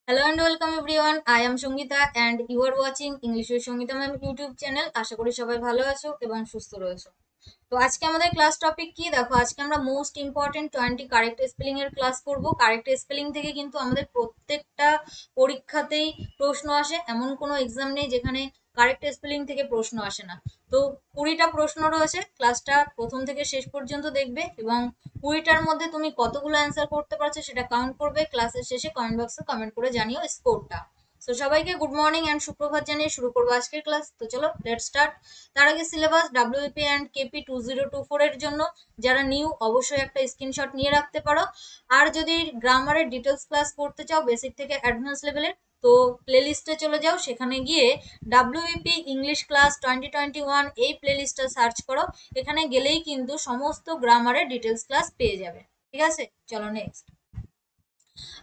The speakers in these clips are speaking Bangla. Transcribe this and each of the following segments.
Hello and welcome everyone. I am Songita and you are watching English with Songita ma'am YouTube channel. আশা করি সবাই ভালো আছো এবং সুস্থ রয়েছো। তো আজকে আমাদের ক্লাস টপিক কি দেখো, আজকে আমরা মোস্ট ইম্পর্টেন্ট 20 কারেক্ট স্পেলিং এর ক্লাস করব। কারেক্ট স্পেলিং থেকে কিন্তু আমাদের প্রত্যেকটা পরীক্ষাতেই প্রশ্ন আসে, এমন কোনো এক্সাম নেই যেখানে কারেক্ট স্পেলিং থেকে প্রশ্ন আসে না। তো 20টা প্রশ্ন রয়েছে, ক্লাসটা প্রথম থেকে শেষ পর্যন্ত দেখবে এবং 20টার মধ্যে তুমি কতগুলো অ্যান্সার করতে পারছো সেটা কাউন্ট করবে। ক্লাসের শেষে কমেন্ট বক্সে কমেন্ট করে জানিও স্কোরটা। তো সবাইকে গুড মর্নিং অ্যান্ড সুপ্রভাত জানিয়ে শুরু করবো আজকের ক্লাস। তো চলো লেট স্টার্ট। তার আগে সিলেবাস ডাব্লিউপি অ্যান্ড কেপি 2024 এর জন্য যারা নিউ অবশ্যই একটা স্ক্রিনশট নিয়ে রাখতে পারো। আর যদি গ্রামারের ডিটেলস ক্লাস করতে চাও বেসিক থেকে অ্যাডভান্স লেভেলের, তো প্লেলিস্টে চলে যাও, সেখানে গিয়ে ডাব্লিউপি ইংলিশ ক্লাস 2021 এই প্লেলিস্টটা সার্চ করো। এখানে গেলেই কিন্তু সমস্ত গ্রামারের ডিটেলস ক্লাস পেয়ে যাবে। ঠিক আছে, চলো নেক্সট।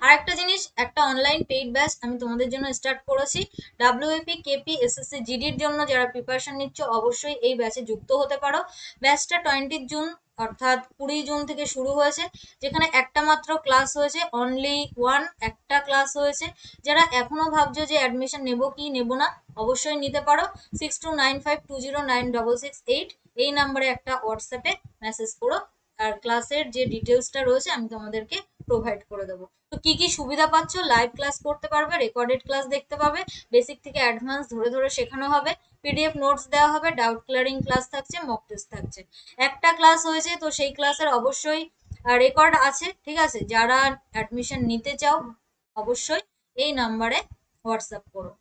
আর একটা জিনিস, একটা অনলাইন পেইড ব্যাচ আমি তোমাদের জন্য স্টার্ট করেছি। ডাব্লিউএপি কেপি এসএসসি জিডির জন্য যারা প্রিপারেশন নিচ্ছ অবশ্যই এই ব্যাচে যুক্ত হতে পারো। ব্যাচটা 20 জুন অর্থাৎ 20 জুন থেকে শুরু হয়েছে, যেখানে একটা মাত্র ক্লাস হয়েছে, অনলি ওয়ান একটা ক্লাস হয়েছে। যারা এখনো ভাবছো যে অ্যাডমিশন নেবো কি নেবো না, অবশ্যই নিতে পারো। 6295209668 এই নাম্বারে একটা হোয়াটসঅ্যাপে মেসেজ করো, আর ক্লাসের যে ডিটেলসটা রয়েছে আমি তোমাদেরকে প্রোভাইড করে দেবো। তো কি কি সুবিধা পাচ্ছ, লাইভ ক্লাস করতে পারবে, রেকর্ডেড ক্লাস দেখতে পাবে, বেসিক থেকে অ্যাডভান্স ধরে ধরে শেখানো হবে, পিডিএফ নোটস দেওয়া হবে, ডাউট ক্লিয়ারিং ক্লাস থাকছে, মক টেস্ট থাকছে। একটা ক্লাস হয়েছে তো সেই ক্লাসের অবশ্যই রেকর্ড আছে। ঠিক আছে, যারা অ্যাডমিশন নিতে চাও অবশ্যই এই নাম্বারে হোয়াটসঅ্যাপ করো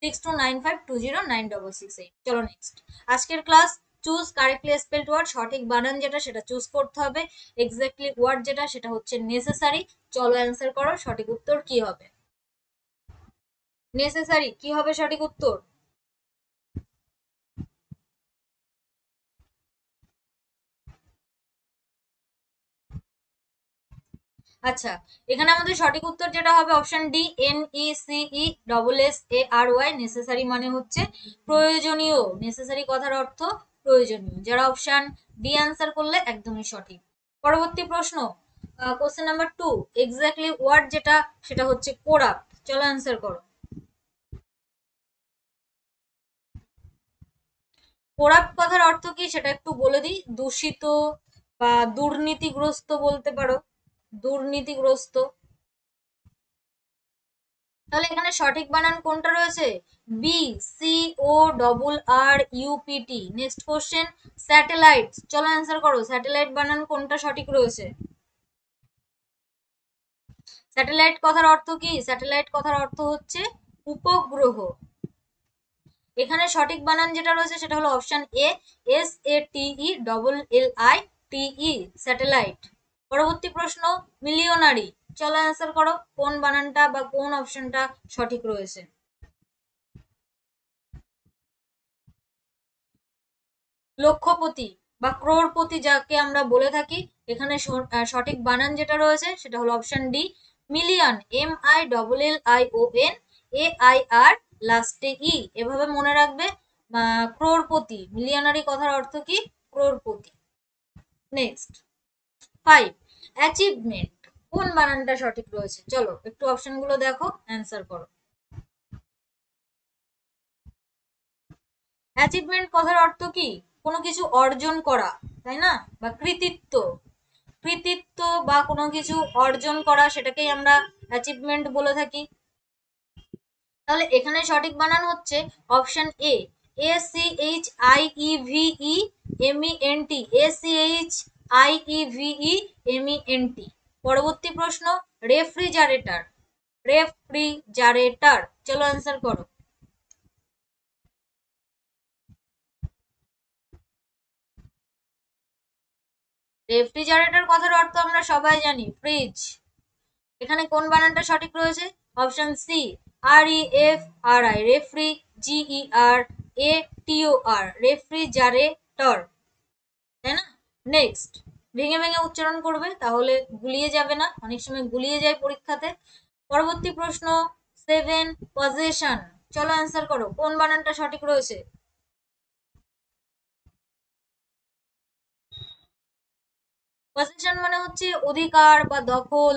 6295209668। চলো নেক্সট আজকের class. Choose correctly spelled word, সঠিক বানান যেটা সেটা চুজ করতে হবে। এক্স্যাক্টলি ওয়ার্ড যেটা সেটা হচ্ছে নেসেসারি। চলো অ্যান্সার করো, সঠিক উত্তর কি হবে? নেসেসারি কি হবে সঠিক উত্তর? আচ্ছা, এখানে আমাদের সঠিক উত্তর যেটা হবে option D, NECE SSARY। Necessary মানে হচ্ছে প্রয়োজনীয়। নেসেসারি কথার অর্থ প্রয়োজনীয়। যারা অপশন ডি অ্যান্সার করলে একদমই সঠিক। পরবর্তী প্রশ্ন, কোশ্চেন নাম্বার 2। এক্স্যাক্টলি ওয়ার্ড যেটা সেটা হচ্ছে কোরাপ্ট। চলো অ্যান্সার করো। কোরাপ্ট কথার অর্থ কি সেটা একটু বলে দিই। দূষিত বা দুর্নীতিগ্রস্ত বলতে পারো, দুর্নীতিগ্রস্ত। তাহলে এখানে সঠিক বানান কোনটা রয়েছে? BCORRUPT। Next question, satellite. চলো অ্যান্সার করো, স্যাটেলাইট বানান কোনটা সঠিক রয়েছে? স্যাটেলাইট কথার অর্থ কি? স্যাটেলাইট কথার অর্থ হচ্ছে উপগ্রহ। এখানে সঠিক বানান যেটা রয়েছে সেটা হলো অপশন এ, SATELLITE, স্যাটেলাইট। পরবর্তী প্রশ্ন, মিলিয়নারি। চলো অ্যান্সার করো, কোন বানানটা বা কোন অপশনটা সঠিক রয়েছে? লক্ষপতি বা ক্রোড়পতি যাকে আমরা বলে থাকি, এখানে সঠিক বানান যেটা রয়েছে সেটা হলো অপশন ডি, মিলিয়ন। MILLION, লাস্টে ই, এভাবে মনে রাখবে। ক্রোড়পতি, মিলিয়নারি কথার অর্থ কি? ক্রোড়পতি। Next 5, achievement. কোন বানানটা সঠিক রয়েছে? চলো একটু অপশনগুলো দেখো, অ্যান্সার করো। অ্যাচিভমেন্ট কথার অর্থ কি? কোনো কিছু অর্জন করা, তাই না? বা কৃতিত্ব। কৃতিত্ব বা কোনো কিছু অর্জন করা সেটাকেই আমরা অ্যাচিভমেন্ট বলে থাকি। তাহলে এখানে সঠিক বানান হচ্ছে অপশন এ, ACHIEVEMENT। ACHIEVEMENT। পরবর্তী প্রশ্ন, রেফ্রিজারেটর। রেফ্রিজারেটর। চলো অ্যান্সার করো। রেফ্রিজারেটর কথার অর্থ আমরা সবাই জানি, ফ্রিজ। এখানে কোন বানানটা সঠিক রয়েছে? অপশন সি, REFRI, রেফ্রি, GERATOR, রেফ্রিজারেটর, তাই না? নেক্সট, ভেঙে ভেঙে উচ্চারণ করবে তাহলে গুলিয়ে যাবে না, অনেক সময় গুলিয়ে যায় পরীক্ষাতে। পরবর্তী প্রশ্ন, 7, পজেশন। চলো অ্যান্সার করো, কোন বানানটা সঠিক রয়েছে? পজেশন মানে হচ্ছে অধিকার বা দখল।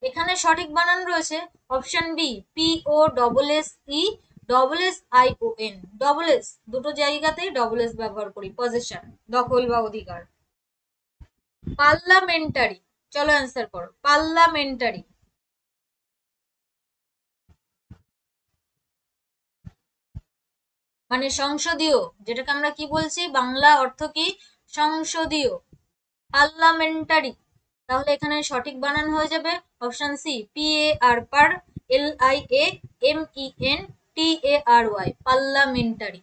এখানে সঠিক বানান রয়েছে option B POSSE SSION। Double S দুটো জায়গাতেই ডবল এস ব্যবহার করি। পজেশন দখল বা অধিকার। পার্লামেন্টারি, চলো অ্যান্সার করো। পার্লামেন্টারি মানে সংসদীয়, যেটাকে আমরা কি বলছি, বাংলা অর্থ কি সংসদীয়, পার্লামেন্টারি। তাহলে এখানে সঠিক বানান হয়ে যাবে অপশন সি PAR পার LIAMENTARY পার্লামেন্টারি।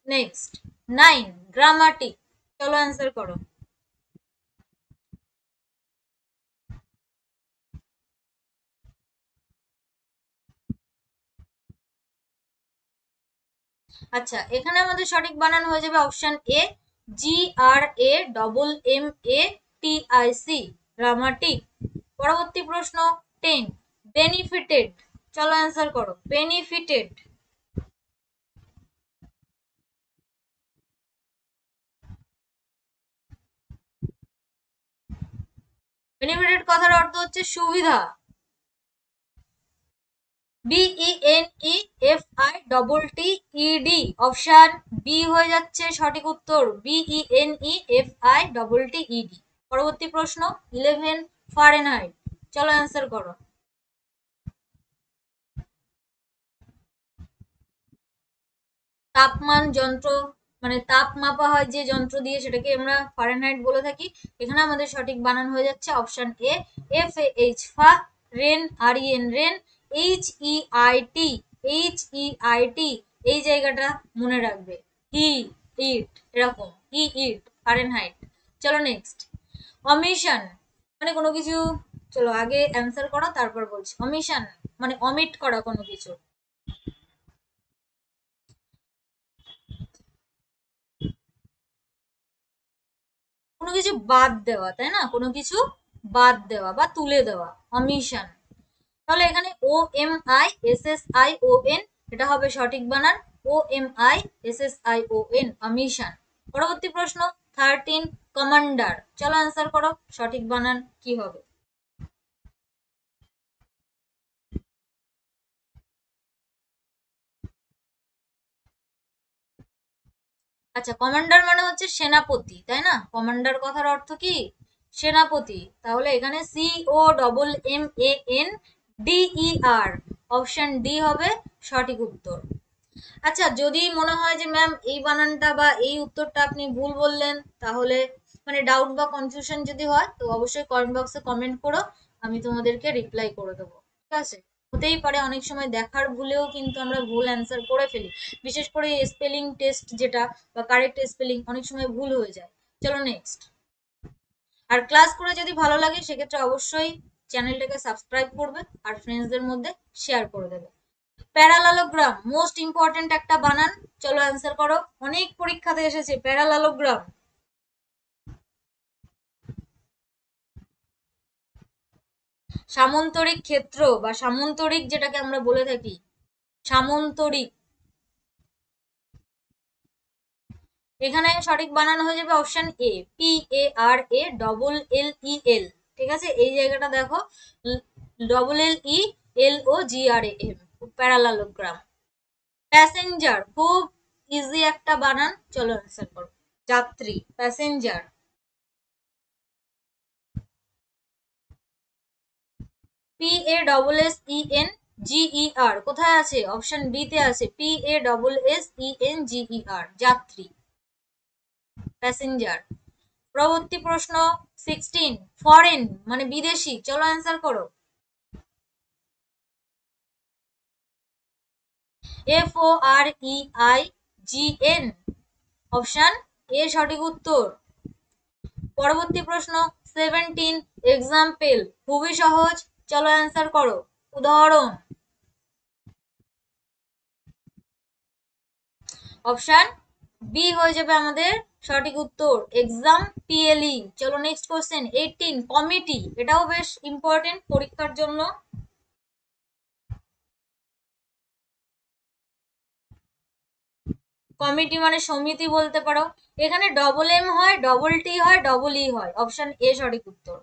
নেক্সট 9 গ্রামাটিক, চলো অ্যান্সার করো। আচ্ছা, এখানে আমাদের সঠিক বানান হয়ে যাবে অপশন এ GRAMMATIC গ্রামাটিক। পরবর্তী প্রশ্ন 10 বেনিফিটেড, চলো অ্যান্সার করো। বেনিফিটেড বেনিফিটেড কথার অর্থ হচ্ছে সুবিধা। BENEFITTED অপশন বি হয়ে যাচ্ছে সঠিক উত্তর। BENEFITTED। পরবর্তী প্রশ্ন 11 ফারেনহাইট, চলো অ্যান্সার করো। তাপমান যন্ত্র, মানে তাপ মাপা হয় যে যন্ত্র দিয়ে, সেটাকে আমরা ফারেনহাইট বলে থাকি। এখানে আমাদের সঠিক বানান হয়ে যাচ্ছে অপশন এ FAH ফা, রেন REN রেন, HEIT এই জায়গাটা মনে রাখবে। হি ইট, এরকম হি ইট ফারেনহাইট। চলো নেক্সট অমিশন মানে কোনো কিছু, চলো আগে অ্যান্সার করো তারপর বলছি। অমিশন মানে অমিট করা কোনো কিছু। কোনো কিছু বাদ দেওয়া, তাই না, কোনো কিছু বাদ দেওয়া বা তুলে দেওয়া, অমিশন। তাহলে এখানে OMISSION এটা হবে সঠিক বানান, OMISSION অমিশন। পরবর্তী প্রশ্ন 13 কমান্ডার, চলো অ্যান্সার করো সঠিক বানান কি হবে। আচ্ছা, কমান্ডার মানে হচ্ছে সেনাপতি, তাই না, কমান্ডার কথার অর্থ কি সেনাপতি। তাহলে এখানে COMMANDER অপশন ডি হবে সঠিক উত্তর। আচ্ছা, যদি মনে হয় যে ম্যাম এই বানানটা বা এই উত্তরটা আপনি ভুল বললেন, তাহলে মানে ডাউট বা কনফিউশন যদি হয় তো অবশ্যই কমেন্ট বক্সে কমেন্ট করো, আমি তোমাদেরকে রিপ্লাই করে দেবো। ঠিক আছে, হতেই পারে অনেক সময় দেখার ভুলেও কিন্তু আমরা ভুল অ্যান্সার করে ফেলি, বিশেষ করে স্পেলিং টেস্ট যেটা বা কারেক্ট স্পেলিং অনেক সময় ভুল হয়ে যায়। চলো নেক্সট। আর ক্লাস করে যদি ভালো লাগে সেক্ষেত্রে অবশ্যই চ্যানেলটাকে সাবস্ক্রাইব করবে আর ফ্রেন্ডসদের মধ্যে শেয়ার করে দেবে। প্যারালালোগ্রাম মোস্ট ইম্পর্টেন্ট একটা বানান, চলো অ্যান্সার করো। অনেক পরীক্ষাতে এসেছে প্যারালালোগ্রাম। সামন্তরিক ক্ষেত্র বা সামন্তরিক যেটাকে আমরা বলে থাকি, সামন্তরিক। এখানে সঠিক বানানো হয়ে যাবে অপশন এ PARALLEL। ঠিক আছে, এই জায়গাটা দেখো, LLELOGRAM প্যারালালোগ্রাম। প্যাসেঞ্জার খুব ইজি একটা বানান, চলো অ্যান্সার করো। যাত্রী, প্যাসেঞ্জার। PASSENGER কোথায় আছে, অপশন বি তে আছে PASSENGER যাত্রী, প্যাসেঞ্জার। পরবর্তী প্রশ্ন 16 ফরেন মানে বিদেশি, চলো অ্যান্সার করো। FOREIGN অপশন এ সঠিক উত্তর। পরবর্তী প্রশ্ন 17 এক্সাম্পল খুবই সহজ, চলো অ্যান্সার করো। উদাহরণ, অপশন বি হয়ে যাবে আমাদের সঠিক উত্তর এক্সাম PLE। চলো নেক্সট কোশ্চেন 18 কমিটি, এটাও বেশ ইম্পর্টেন্ট পরীক্ষার জন্য। কমিটি মানে সমিতি বলতে পারো। এখানে ডবল এম হয়, ডবল টি হয়, ডবল ই হয়, অপশন এ সঠিক উত্তর।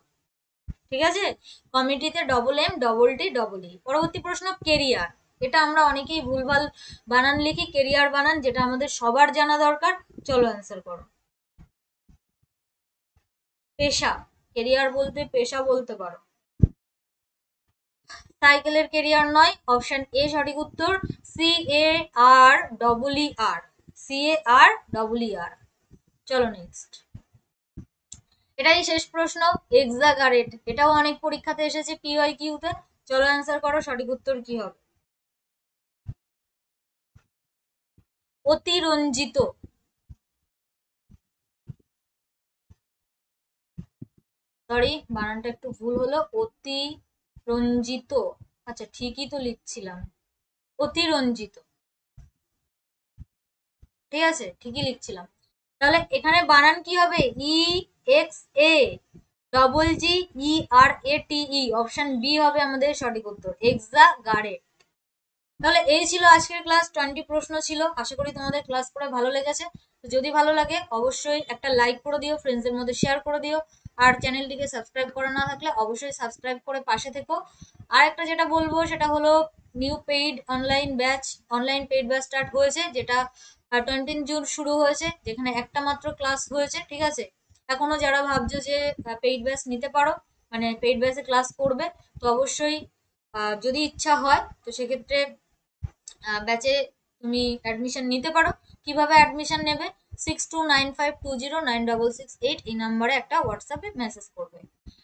ঠিক আছে, কমিটিতে MM, পরবর্তী প্রশ্ন কেরিয়ার। এটা আমরা অনেকেই ভুলভাল বানান লিখি, কেরিয়ার বানান, যেটা আমাদের সবার জানা দরকার। চলো অ্যান্সার করো। পেশা, কেরিয়ার বলতে পেশা বলতে পারো। সাইকেলের কেরিয়ার নয়, অপশন এ সঠিক উত্তর, CARER, CARER। চলো নেক্সট, এটাই শেষ প্রশ্ন, এক্সাগারেট। এটাও অনেক পরীক্ষাতে এসেছে PYQ তে। চলো অ্যান্সার করো, সঠিক উত্তর কি হবে? অতিরঞ্জিত, সরি বানানটা একটু ভুল হলো, অতিরঞ্জিত। আচ্ছা ঠিকই তো লিখছিলাম, অতিরঞ্জিত, ঠিক আছে ঠিকই লিখছিলাম। তাহলে এখানে বানান কি হবে? EXAGGERATE, অপশন বি হবে আমাদের সঠিক উত্তর, এক্সাগারেট। তাহলে এই ছিল আজকের ক্লাস, 20 প্রশ্ন ছিল। আশা করি তোমাদের ক্লাস করে ভালো লেগেছে। তো যদি ভালো লাগে অবশ্যই একটা লাইক করে দিও, ফ্রেন্ডসদের মধ্যে শেয়ার করে দিও। আর চ্যানেলটিকে সাবস্ক্রাইব করা না থাকলে অবশ্যই সাবস্ক্রাইব করে পাশে থেকো। আর একটা যেটা বলবো সেটা হলো new paid online paid batch start হয়েছে, যেটা 20 জুন শুরু হয়েছে, যেখানে একটা মাত্র ক্লাস হয়েছে। ঠিক আছে, এখনো যারা ভাবছো যে পেইড ব্যাচ নিতে পারো, মানে পেইড ব্যাচে ক্লাস করবে, তো অবশ্যই যদি ইচ্ছা হয় তো সেক্ষেত্রে ব্যাচে তুমি অ্যাডমিশন নিতে পারো। কিভাবে অ্যাডমিশন নেবে? 6295209668 এই নাম্বারে একটা হোয়াটসঅ্যাপে মেসেজ করবে।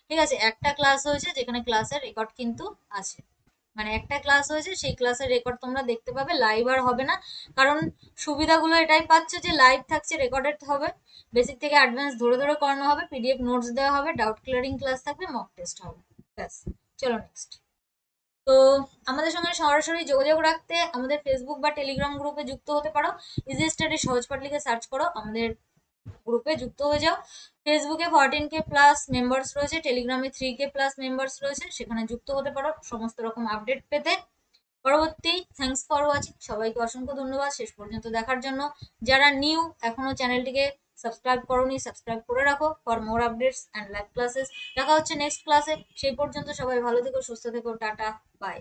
ঠিক আছে, একটা ক্লাস হয়েছে, যেখানে ক্লাসের রেকর্ড কিন্তু আছে, মানে একটা ক্লাস হয়েছে, সেই ক্লাসের রেকর্ড তোমরা দেখতে পাবে, লাইভ আর হবে না। কারণ সুবিধাগুলো এটাই পাচ্ছ যে লাইভ থাকছে, রেকর্ডেড হবে, বেসিক থেকে অ্যাডভান্স ধরে ধরে করানো হবে, PDF নোটস দেওয়া হবে, ডাউট ক্লিয়ারিং ক্লাস থাকবে, মক টেস্ট হবে। ব্যাস, চলো নেক্সট। তো আমাদের সঙ্গে সরাসরি যোগাযোগ রাখতে আমাদের ফেসবুক বা টেলিগ্রাম গ্রুপে যুক্ত হতে পারো। ইজি স্টাডি সহজ পাঠ লিখে সার্চ করো, আমাদের গ্রুপে যুক্ত হয়ে যাও। ফেসবুকে 14K+ মেম্বার্স রয়েছে, টেলিগ্রামে 3K+ মেম্বার্স রয়েছে, সেখানে যুক্ত হতে পারো সমস্ত রকম আপডেট পেতে। পরবর্তী, থ্যাঙ্কস ফর ওয়াচিং, সবাইকে অসংখ্য ধন্যবাদ শেষ পর্যন্ত দেখার জন্য। যারা নিউ, এখনো চ্যানেলটিকে সাবস্ক্রাইব করোনি, সাবস্ক্রাইব করে রাখো for more updates and live classes. দেখা হচ্ছে নেক্সট ক্লাসে, সেই পর্যন্ত সবাই ভালো থেকো, সুস্থ থেকো, টাটা, বাই।